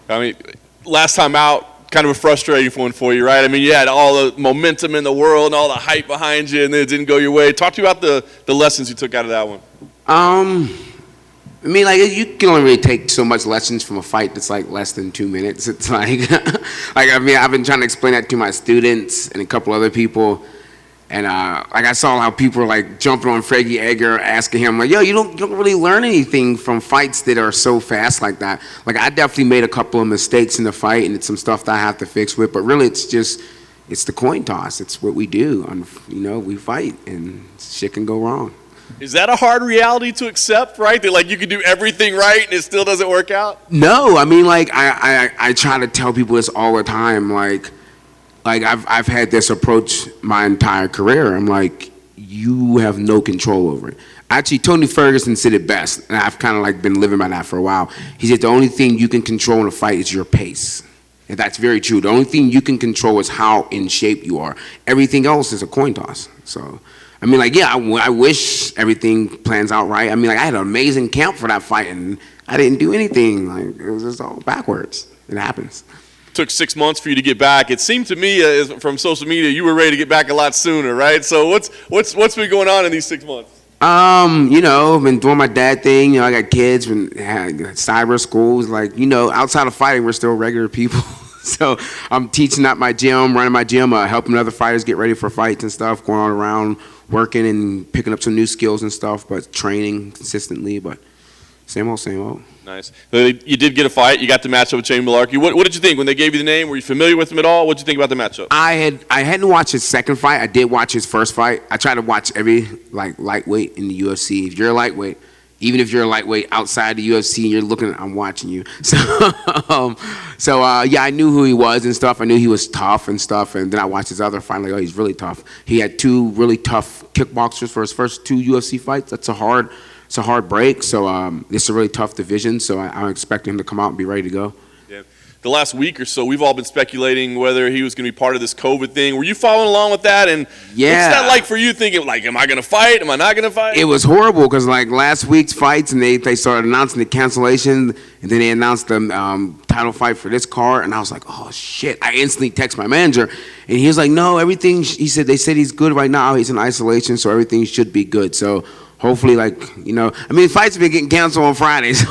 I mean, last time out, kind of a frustrating one for you, right? I mean, you had all the momentum in the world and all the hype behind you, and then it didn't go your way. Talk to me about the lessons you took out of that one. I mean, like, you can only really take so much lessons from a fight that's like less than 2 minutes. It's like, I mean, I've been trying to explain that to my students and a couple other people. And like, I saw how people were like jumping on Frankie Edgar, asking him like, "Yo, you don't really learn anything from fights that are so fast like that." Like, I definitely made a couple of mistakes in the fight, and it's some stuff that I have to fix with. But really, it's the coin toss. It's what we do. We fight, and shit can go wrong. Is that a hard reality to accept, right? That like you can do everything right and it still doesn't work out? No, I mean, like, I try to tell people this all the time. Like I've had this approach my entire career. I'm like, you have no control over it. Actually, Tony Ferguson said it best, and I've kind of like been living by that for a while. He said the only thing you can control in a fight is your pace. And that's very true. The only thing you can control is how in shape you are. Everything else is a coin toss. So, I mean, like, yeah, I wish everything plans out right. I mean, like, I had an amazing camp for that fight, and I didn't do anything. Like, it was just all backwards. It happens. Took 6 months for you to get back. It seemed to me from social media you were ready to get back a lot sooner, right? So what's been going on in these 6 months? I've been doing my dad thing. I got kids, had cyber schools. Like, outside of fighting, we're still regular people. So I'm teaching at my gym, running my gym, helping other fighters get ready for fights and stuff, going on around, working and picking up some new skills and stuff, but training consistently. But same old, same old. Nice. You did get a fight. You got the matchup with Shane Malarkey. What did you think when they gave you the name? Were you familiar with him at all? What did you think about the matchup? I hadn't watched his second fight. I did watch his first fight. I try to watch every lightweight in the UFC. If you're a lightweight, even if you're a lightweight outside the UFC and you're looking, I'm watching you. So, yeah, I knew who he was and stuff. I knew he was tough and stuff. And then I watched his other fight. Like, oh, he's really tough. He had 2 really tough kickboxers for his first 2 UFC fights. It's a hard break. So it's a really tough division. So I'm expecting him to come out and be ready to go. Yeah. The last week or so, we've all been speculating whether he was going to be part of this COVID thing. Were you following along with that? And yeah. What's that like for you, thinking, like, am I going to fight? Am I not going to fight? It was horrible because, like, last week's fights, and they started announcing the cancellation, and then they announced the title fight for this card, and I was like, oh, shit. I instantly text my manager, and he was like, no, everything, they said he's good right now. He's in isolation, so everything should be good. So hopefully, fights have been getting canceled on Fridays,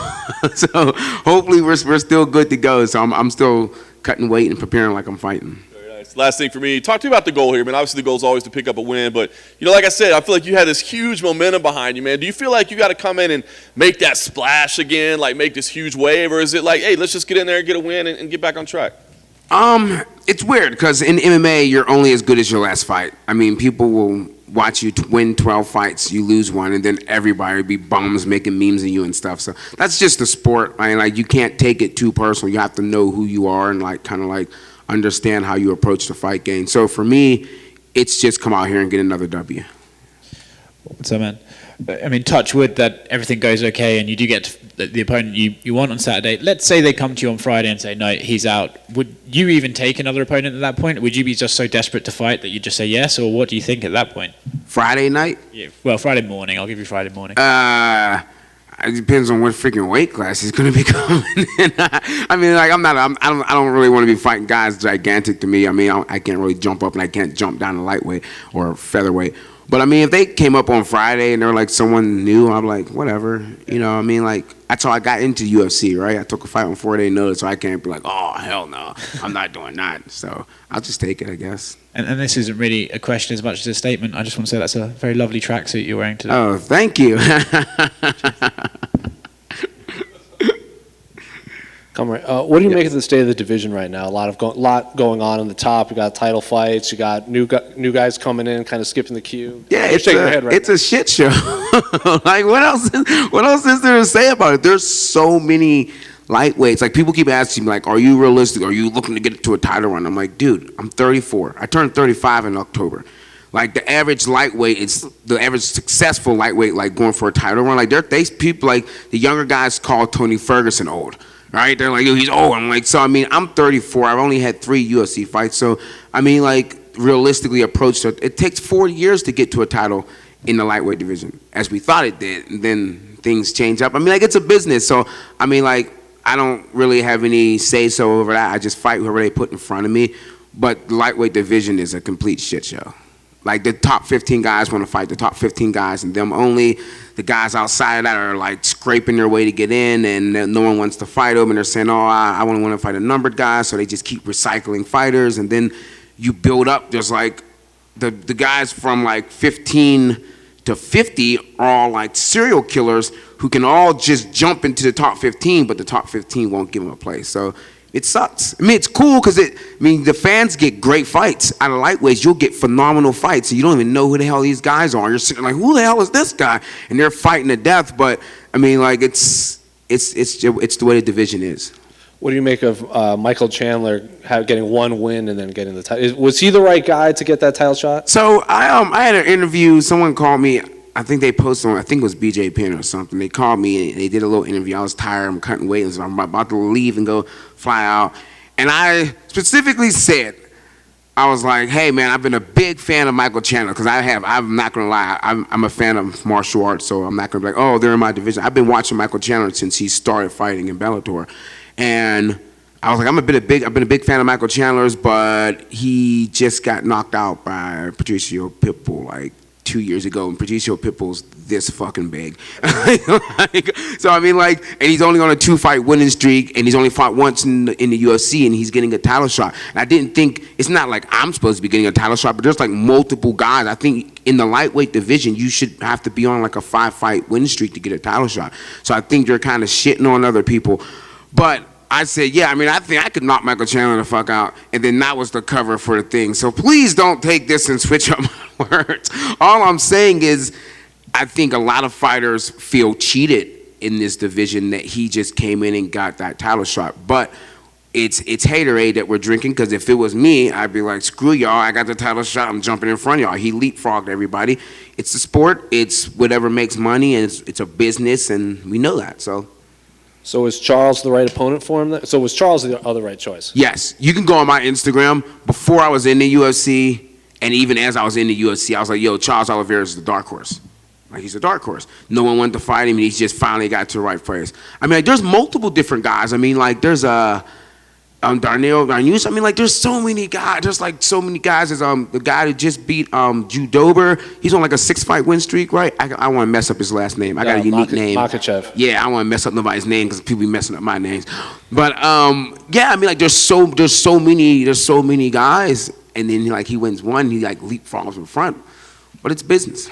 so hopefully we're still good to go. So I'm still cutting weight and preparing like I'm fighting. Very nice. Last thing for me, talk to me about the goal here. I mean, obviously the goal is always to pick up a win, but like I said, I feel like you had this huge momentum behind you, man. Do you feel like you got to come in and make that splash again, like make this huge wave, or is it like, hey, let's just get in there and get a win and get back on track? It's weird because in MMA you're only as good as your last fight. I mean, people will watch you win 12 fights, you lose one, and then everybody will be bums making memes of you and stuff. So that's just the sport. I mean, like, you can't take it too personal. You have to know who you are and like kind of like understand how you approach the fight game. So for me, it's just come out here and get another W. What's up, man? I mean, touch wood that everything goes okay and you do get the opponent you want on Saturday. Let's say they come to you on Friday and say, no, he's out. Would you even take another opponent at that point? Would you be just so desperate to fight that you just say yes? Or what do you think at that point? Friday night? Yeah, well, Friday morning. I'll give you Friday morning. It depends on what freaking weight class he's going to be coming in. I mean, like, I don't really want to be fighting guys gigantic to me. I mean, I can't really jump up and I can't jump down to lightweight or featherweight. But I mean, if they came up on Friday and they're like someone new, I'm like, whatever. I mean, like, that's how I got into UFC, right? I took a fight on 4-day notice, so I can't be like, oh, hell no, I'm not doing that. So I'll just take it, I guess. And this isn't really a question as much as a statement. I just want to say that's a very lovely tracksuit you're wearing today. Oh, thank you. What do you make of the state of the division right now? A lot going on the top. You got title fights. You got new guys coming in, kind of skipping the queue. Yeah, it's a shit show. Like, what else is there to say about it? There's so many lightweights. Like, people keep asking me, like, are you realistic? Are you looking to get to a title run? I'm like, dude, I'm 34. I turned 35 in October. Like, the average lightweight is the average successful lightweight, like, going for a title run. Like, they people, like, the younger guys call Tony Ferguson old. Right? They're like, yo, he's old. I'm like, so I mean, I'm 34. I've only had 3 UFC fights. So, I mean, like, realistically approached it. It takes 4 years to get to a title in the lightweight division, as we thought it did. And then things change up. I mean, like, it's a business. So, I mean, like, I don't really have any say-so over that. I just fight whoever they put in front of me. But the lightweight division is a complete shit show. Like, the top 15 guys want to fight the top 15 guys, and them only. The guys outside of that are, like, scraping their way to get in, and no one wants to fight them, and they're saying, oh, I want to fight a numbered guy, so they just keep recycling fighters, and then you build up. There's, like, the guys from, like, 15 to 50 are all, like, serial killers who can all just jump into the top 15, but the top 15 won't give them a place. So it sucks. I mean, it's cool because the fans get great fights. Out of lightweights, you'll get phenomenal fights, and you don't even know who the hell these guys are. You're sitting like, who the hell is this guy? And they're fighting to death. But I mean, like, it's the way the division is. What do you make of Michael Chandler getting one win and then getting the title? Was he the right guy to get that title shot? So I had an interview. Someone called me. I think they posted on, I think it was BJ Penn or something. They called me and they did a little interview. I was tired. I'm cutting weight. So I'm about to leave and go fly out. And I specifically said, I was like, hey, man, I've been a big fan of Michael Chandler because I'm not going to lie. I'm a fan of martial arts, so I'm not going to be like, oh, they're in my division. I've been watching Michael Chandler since he started fighting in Bellator. And I was like, I've been a big fan of Michael Chandler's, but he just got knocked out by Patricio Pitbull, like, 2 years ago, and Patricio Pitbull's this fucking big. So I mean, like, and he's only on a 2-fight winning streak, and he's only fought once in the UFC, and he's getting a title shot. And I didn't think, it's not like I'm supposed to be getting a title shot, but there's like multiple guys. I think in the lightweight division, you should have to be on like a 5-fight winning streak to get a title shot. So I think you're kind of shitting on other people. But I said, yeah, I mean, I think I could knock Michael Chandler the fuck out, and then that was the cover for the thing. So please don't take this and switch up my words. All I'm saying is, I think a lot of fighters feel cheated in this division that he just came in and got that title shot. But it's haterade that we're drinking, because if it was me, I'd be like, screw y'all, I got the title shot, I'm jumping in front of y'all. He leapfrogged everybody. It's a sport, it's whatever makes money, and it's a business, and we know that, so. So was Charles the right opponent for him? So was Charles the other right choice? Yes. You can go on my Instagram. Before I was in the UFC, and even as I was in the UFC, I was like, yo, Charles Oliveira is the dark horse. Like, he's a dark horse. No one wanted to fight him, and he's just finally got to the right place. I mean, like, there's multiple different guys. I mean, like, there's Darnell Varnus. I mean, like, there's so many guys. There's, like, so many guys. There's the guy who just beat Drew Dober. He's on, like, a 6-fight win streak, right? I want to mess up his last name. I got a unique name. Makachev. Yeah, I want to mess up nobody's name because people be messing up my names. But, yeah, I mean, like, there's so many guys. And then, like, he wins one, he, like, leapfrogs in front. But it's business.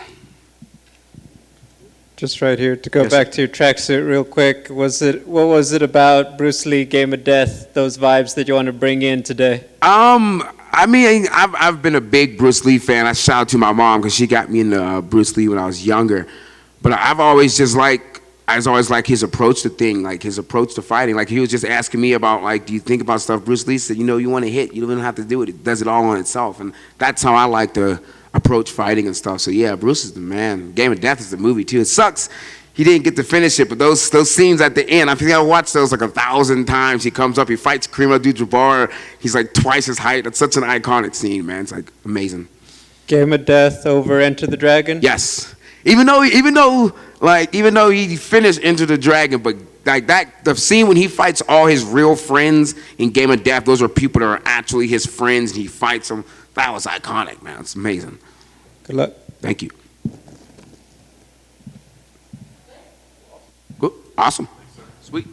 Just right here, to go Yes. back to your tracksuit real quick, what was it about Bruce Lee, Game of Death, those vibes that you want to bring in today? I mean, I've been a big Bruce Lee fan. I shout out to my mom because she got me into Bruce Lee when I was younger. But I always like his approach to thing, like his approach to fighting. Like, he was just asking me about, like, do you think about stuff? Bruce Lee said, you want to hit, you don't even have to do it. It does it all on itself. And that's how I like to approach fighting and stuff. So yeah, Bruce is the man. Game of Death is the movie too. It sucks he didn't get to finish it, but those scenes at the end, I think I watched those like 1,000 times. He comes up, he fights Kareem Abdul-Jabbar. He's like twice his height. That's such an iconic scene, man. It's like amazing. Game of Death over Enter the Dragon? Yes. Even though he finished Enter the Dragon, but like that, the scene when he fights all his real friends in Game of Death, those are people that are actually his friends, and he fights them. That was iconic, man. It's amazing. Good luck. Thank you. Good. Awesome. Sweet.